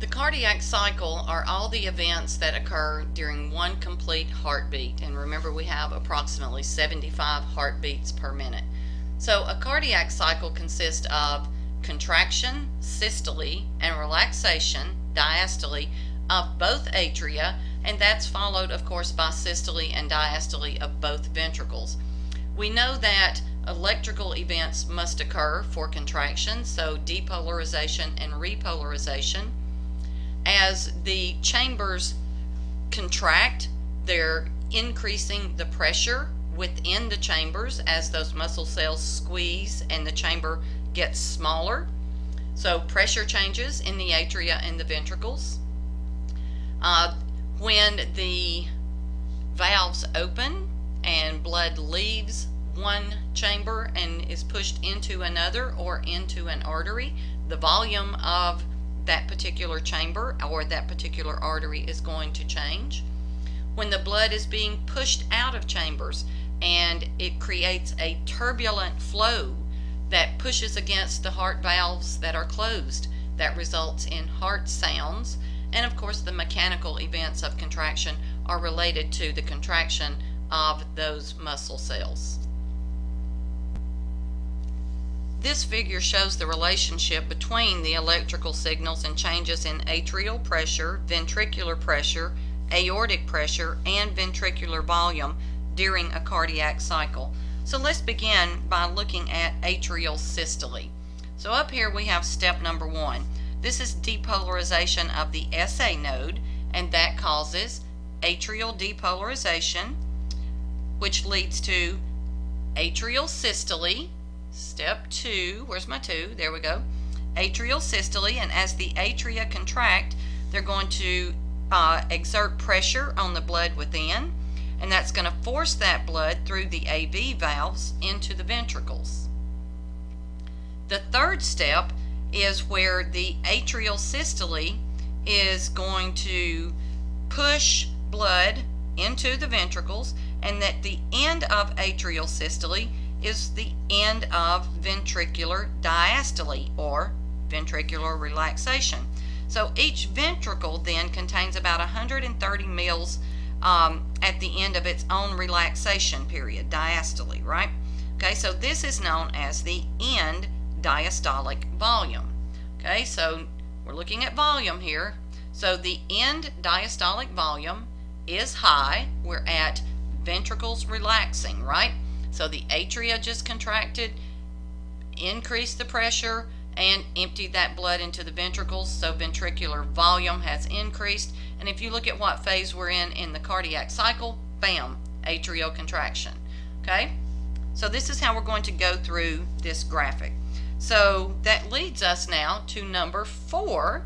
The cardiac cycle are all the events that occur during one complete heartbeat. And remember, we have approximately 75 heartbeats per minute. So a cardiac cycle consists of contraction, systole, and relaxation, diastole, of both atria, and that's followed, of course, by systole and diastole of both ventricles. We know that electrical events must occur for contraction, so depolarization and repolarization. As the chambers contract, they're increasing the pressure within the chambers as those muscle cells squeeze and the chamber gets smaller. So pressure changes in the atria and the ventricles. When the valves open and blood leaves one chamber and is pushed into another or into an artery, the volume of that particular chamber or that particular artery is going to change. When the blood is being pushed out of chambers and it creates a turbulent flow that pushes against the heart valves that are closed, that results in heart sounds. And of course, the mechanical events of contraction are related to the contraction of those muscle cells. This figure shows the relationship between the electrical signals and changes in atrial pressure, ventricular pressure, aortic pressure, and ventricular volume during a cardiac cycle. So let's begin by looking at atrial systole. So up here we have step number 1. This is depolarization of the SA node, and that causes atrial depolarization, which leads to atrial systole. Step 2, where's my 2? There we go. Atrial systole, and as the atria contract, they're going to exert pressure on the blood within, and that's going to force that blood through the AV valves into the ventricles. The third step is where the atrial systole is going to push blood into the ventricles, and that the end of atrial systole is the end of ventricular diastole or ventricular relaxation. So each ventricle then contains about 130 mils at the end of its own relaxation period, diastole, right? Okay, so this is known as the end diastolic volume. Okay, so we're looking at volume here. So the end diastolic volume is high. We're at ventricles relaxing, right? So the atria just contracted, increased the pressure, and emptied that blood into the ventricles, so ventricular volume has increased. And if you look at what phase we're in the cardiac cycle, bam, atrial contraction. Okay, so this is how we're going to go through this graphic. So that leads us now to number 4.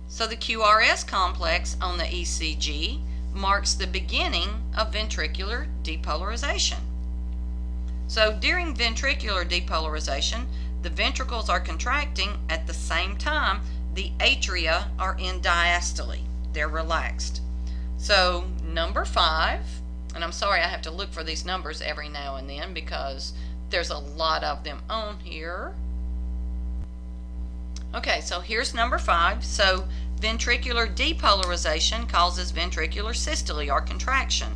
So the QRS complex on the ECG marks the beginning of ventricular depolarization. So during ventricular depolarization, the ventricles are contracting at the same time the atria are in diastole. They're relaxed. So number 5, and I'm sorry I have to look for these numbers every now and then because there's a lot of them on here. Okay, so here's number 5. So ventricular depolarization causes ventricular systole or contraction.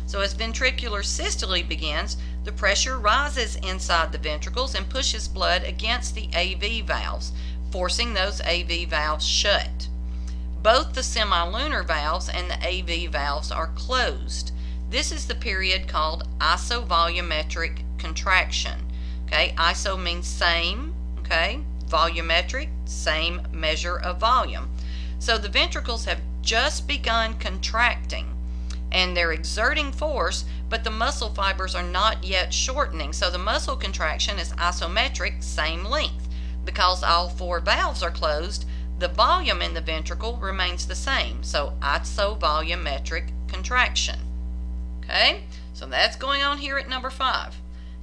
So as ventricular systole begins, the pressure rises inside the ventricles and pushes blood against the AV valves, forcing those AV valves shut. Both the semilunar valves and the AV valves are closed. This is the period called isovolumetric contraction. Okay, iso means same, okay, volumetric, same measure of volume. So the ventricles have just begun contracting and they're exerting force, but the muscle fibers are not yet shortening. So the muscle contraction is isometric, same length. Because all 4 valves are closed, the volume in the ventricle remains the same. So isovolumetric contraction. Okay, so that's going on here at number 5.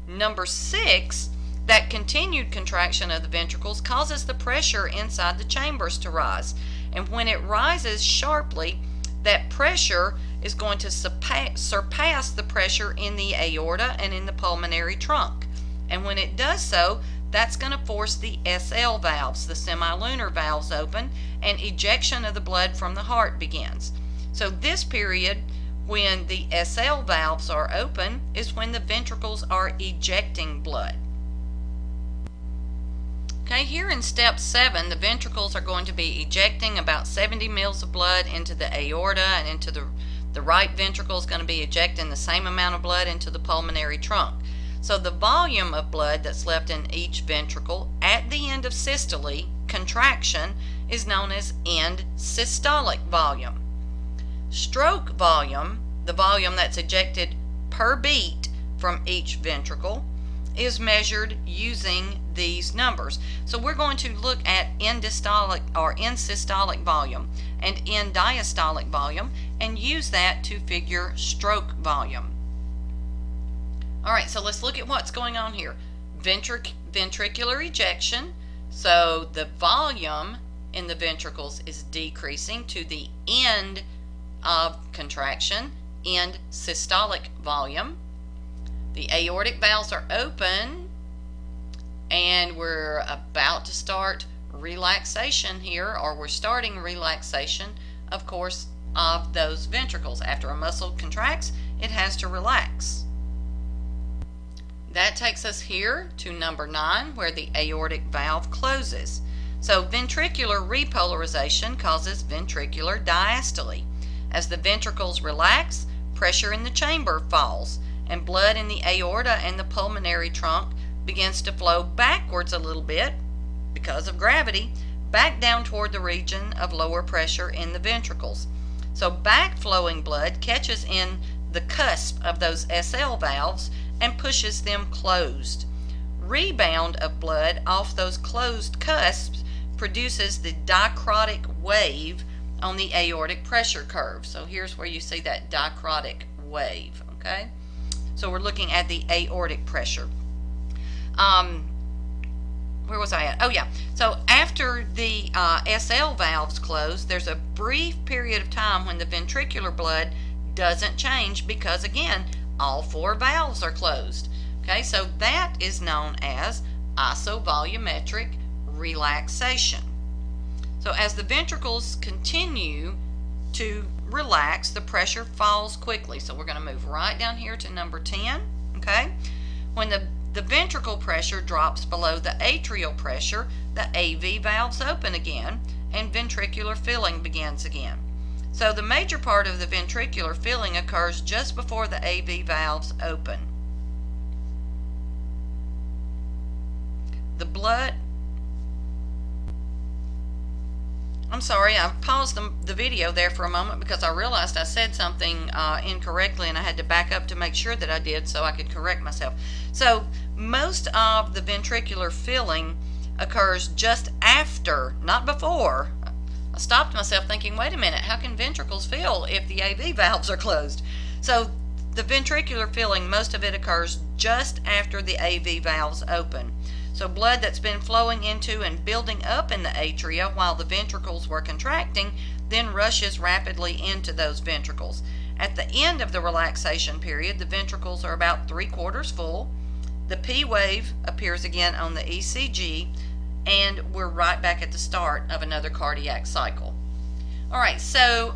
Number 6, that continued contraction of the ventricles causes the pressure inside the chambers to rise. And when it rises sharply, that pressure is going to surpass the pressure in the aorta and in the pulmonary trunk. And when it does so, that's going to force the SL valves, the semilunar valves, open, and ejection of the blood from the heart begins. So this period when the SL valves are open is when the ventricles are ejecting blood. Okay, here in step 7, the ventricles are going to be ejecting about 70 mils of blood into the aorta, and into the right ventricle is going to be ejecting the same amount of blood into the pulmonary trunk. So the volume of blood that's left in each ventricle at the end of systole, contraction, is known as end systolic volume. Stroke volume, the volume that's ejected per beat from each ventricle, is measured using these numbers. So we're going to look at end diastolic or end systolic volume and end diastolic volume and use that to figure stroke volume. Alright, so let's look at what's going on here. Ventricular ejection, so the volume in the ventricles is decreasing to the end of contraction, end systolic volume. The aortic valves are open, and we're about to start relaxation here, or we're starting relaxation, of course, of those ventricles. After a muscle contracts, it has to relax. That takes us here to number 9, where the aortic valve closes. So ventricular repolarization causes ventricular diastole. As the ventricles relax, pressure in the chamber falls, and blood in the aorta and the pulmonary trunk begins to flow backwards a little bit because of gravity, back down toward the region of lower pressure in the ventricles. So backflowing blood catches in the cusp of those SL valves and pushes them closed. Rebound of blood off those closed cusps produces the Dicrotic Wave on the aortic pressure curve. So here's where you see that Dicrotic Wave, okay? So we're looking at the aortic pressure. Where was I at? Oh yeah, so after the SL valves close, there's a brief period of time when the ventricular blood doesn't change because, again, all 4 valves are closed. Okay, so that is known as isovolumetric relaxation. So as the ventricles continue to relax, the pressure falls quickly. So we're going to move right down here to number 10. Okay, when the ventricle pressure drops below the atrial pressure, the AV valves open again and ventricular filling begins again. So the major part of the ventricular filling occurs just before the AV valves open. The blood, I'm sorry, I paused the video there for a moment because I realized I said something incorrectly, and I had to back up to make sure that I did so I could correct myself. So most of the ventricular filling occurs just after, not before. I stopped myself thinking, wait a minute, how can ventricles fill if the AV valves are closed? So the ventricular filling, most of it occurs just after the AV valves open. So blood that's been flowing into and building up in the atria while the ventricles were contracting then rushes rapidly into those ventricles. At the end of the relaxation period, the ventricles are about 3/4 full. The P wave appears again on the ECG, and we're right back at the start of another cardiac cycle. Alright, so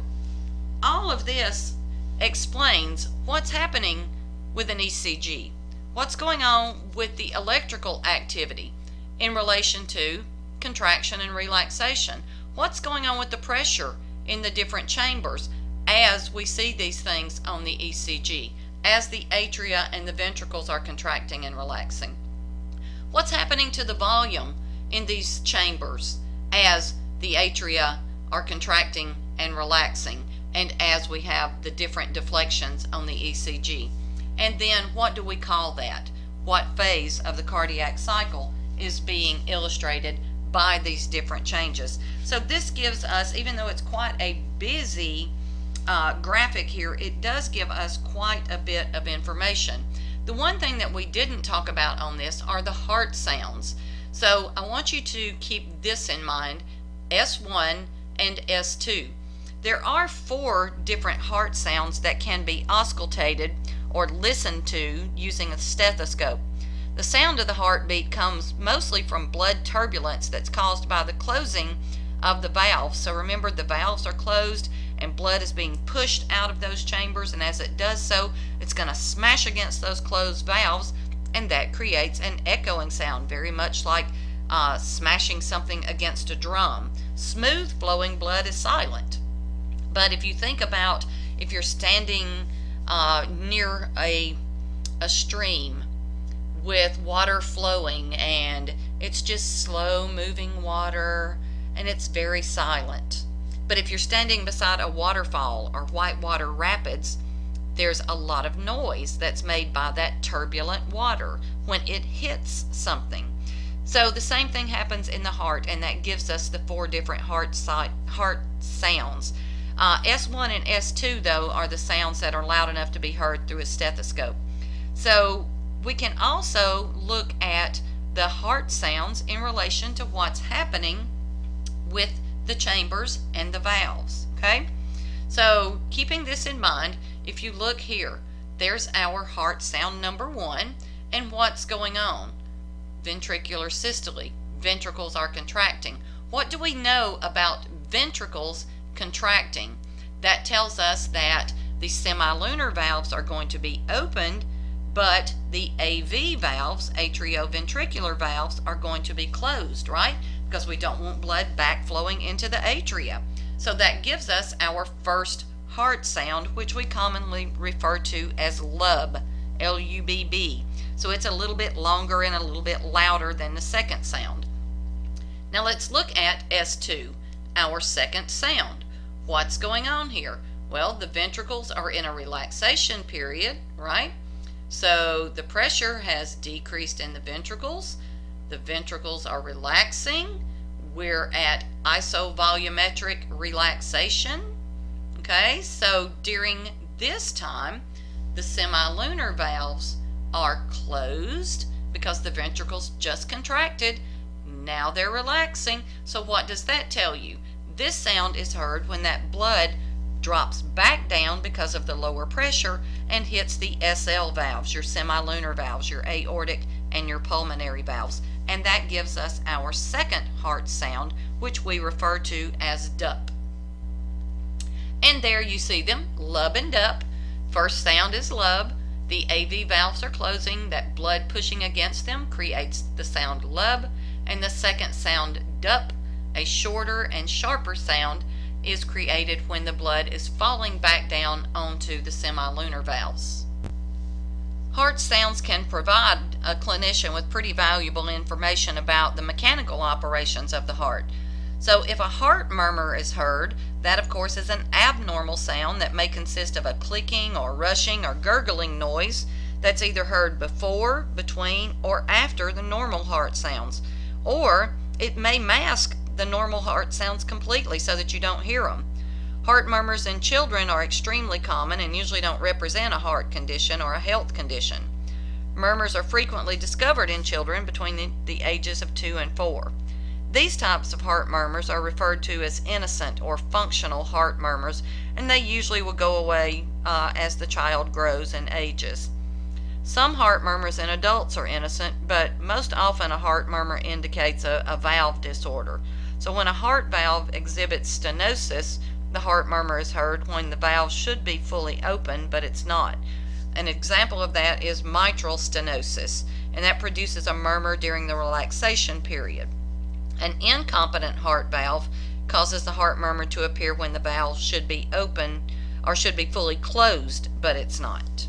all of this explains what's happening with an ECG. What's going on with the electrical activity in relation to contraction and relaxation? What's going on with the pressure in the different chambers as we see these things on the ECG, as the atria and the ventricles are contracting and relaxing? What's happening to the volume in these chambers as the atria are contracting and relaxing, and as we have the different deflections on the ECG? And then what do we call that? What phase of the cardiac cycle is being illustrated by these different changes? So this gives us, even though it's quite a busy graphic here, it does give us quite a bit of information. The one thing that we didn't talk about on this are the heart sounds. So I want you to keep this in mind, S1 and S2. There are 4 different heart sounds that can be auscultated or listened to using a stethoscope. The sound of the heartbeat comes mostly from blood turbulence that's caused by the closing of the valves. So remember, the valves are closed and blood is being pushed out of those chambers, and as it does so, it's going to smash against those closed valves, and that creates an echoing sound, very much like smashing something against a drum. Smooth flowing blood is silent. But if you think about if you're standing near a stream with water flowing, and it's just slow moving water and it's very silent. But if you're standing beside a waterfall or whitewater rapids, there's a lot of noise that's made by that turbulent water when it hits something. So the same thing happens in the heart, and that gives us the 4 different heart sounds. S1 and S2, though, are the sounds that are loud enough to be heard through a stethoscope. So we can also look at the heart sounds in relation to what's happening with the chambers and the valves. Okay? So keeping this in mind, if you look here, there's our heart sound number 1, and what's going on? Ventricular systole. Ventricles are contracting. What do we know about ventricles contracting? That tells us that the semilunar valves are going to be opened, but the AV valves, atrioventricular valves, are going to be closed, right? Because we don't want blood backflowing into the atria. So that gives us our first heart sound, which we commonly refer to as lub, L-U-B-B. So it's a little bit longer and a little bit louder than the second sound. Now let's look at S2, our second sound. What's going on here? Well, the ventricles are in a relaxation period, right? So the pressure has decreased in the ventricles. The ventricles are relaxing. We're at isovolumetric relaxation. Okay, so during this time, the semilunar valves are closed because the ventricles just contracted. Now they're relaxing. So what does that tell you? This sound is heard when that blood drops back down because of the lower pressure and hits the SL valves, your semilunar valves, your aortic and your pulmonary valves. And that gives us our second heart sound, which we refer to as DUP. And there you see them, lub and DUP. First sound is lub. The AV valves are closing. That blood pushing against them creates the sound lub. And the second sound, DUP, a shorter and sharper sound, is created when the blood is falling back down onto the semilunar valves. Heart sounds can provide a clinician with pretty valuable information about the mechanical operations of the heart. So if a heart murmur is heard, that of course is an abnormal sound that may consist of a clicking or rushing or gurgling noise that's either heard before, between, or after the normal heart sounds. Or it may mask the normal heart sounds completely so that you don't hear them. Heart murmurs in children are extremely common and usually don't represent a heart condition or a health condition. Murmurs are frequently discovered in children between the ages of 2 and 4. These types of heart murmurs are referred to as innocent or functional heart murmurs, and they usually will go away as the child grows and ages. Some heart murmurs in adults are innocent, but most often a heart murmur indicates a valve disorder. So when a heart valve exhibits stenosis, the heart murmur is heard when the valve should be fully open, but it's not. An example of that is mitral stenosis, and that produces a murmur during the relaxation period. An incompetent heart valve causes the heart murmur to appear when the valve should be open or should be fully closed, but it's not.